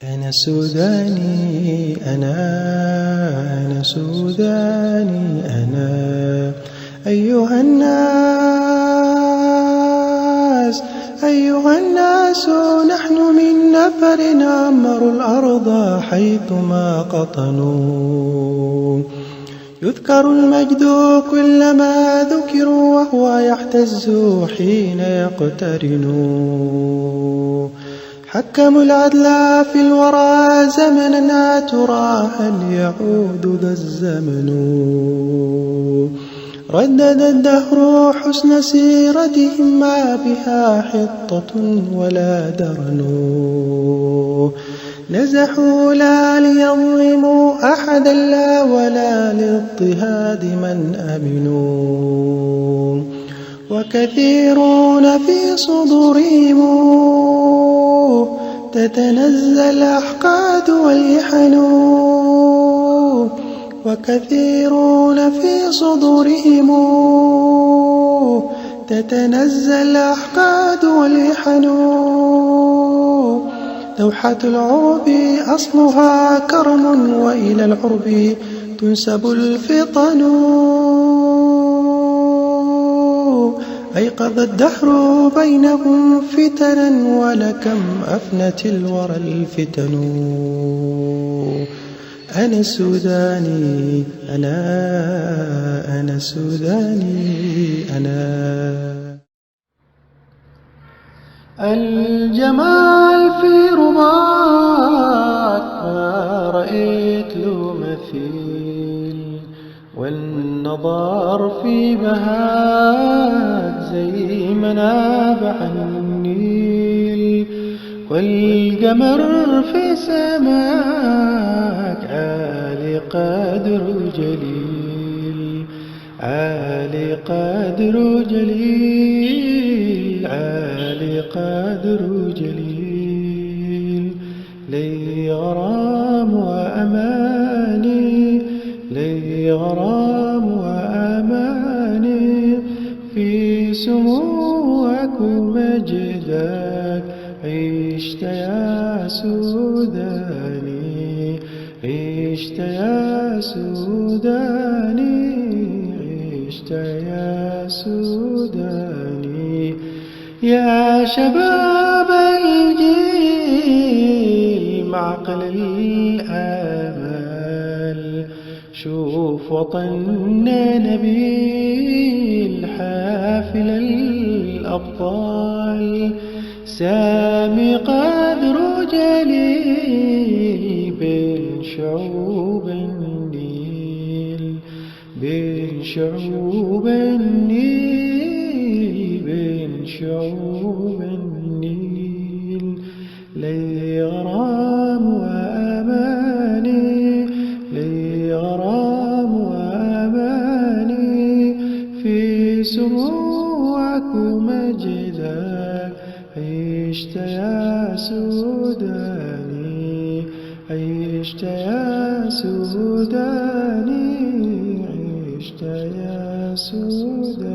أنا سوداني أنا سوداني أنا أيها الناس نحن من نفر عمروا الأرض حيثما قطنوا يذكر المجد كلما ذكروا وهو يهتز حين يقترن حكموا العدل في الورى زمنا ترى هل يعود ذا الزمن ردد الدهر حسن سيرتهم ما بها حطة ولا درن نزحوا لا ليظلموا أحدا لا ولا لاضطهاد من أمنوا وكثيرون في صدورهم تتنزل الأحقاد والإحن وكثيرون في صدورهم تتنزل الأحقاد والإحن دوحة العرب أصلها كرم وإلى العرب تنسب الفطن أيقظ الدهر بينهم فتنا ولكم أفنت الورى الفتن أنا السوداني أنا السوداني الجمال في رباك ما رأيت له مثيل والنظر في بهاك زي منابع النيل والقمر في سماك عالي قدر جليل عالي قدر جليل عالي قدر جليل لي غرام وأماني لي غرام وأماني في سموك ومجدك عشت يا سوداني عشت يا سوداني عشت يا سوداني يا شباب الجيل معقل الآمال شوف وطننا نبيل حافل الأبطال سامي قدر جليل بين شعوب النيل بين شعوب النيل بين شعوب النيل لي غرام وأماني لي غرام وأماني في سموك ومجدك عشت يا سوداني عشت يا سوداني عشت يا سوداني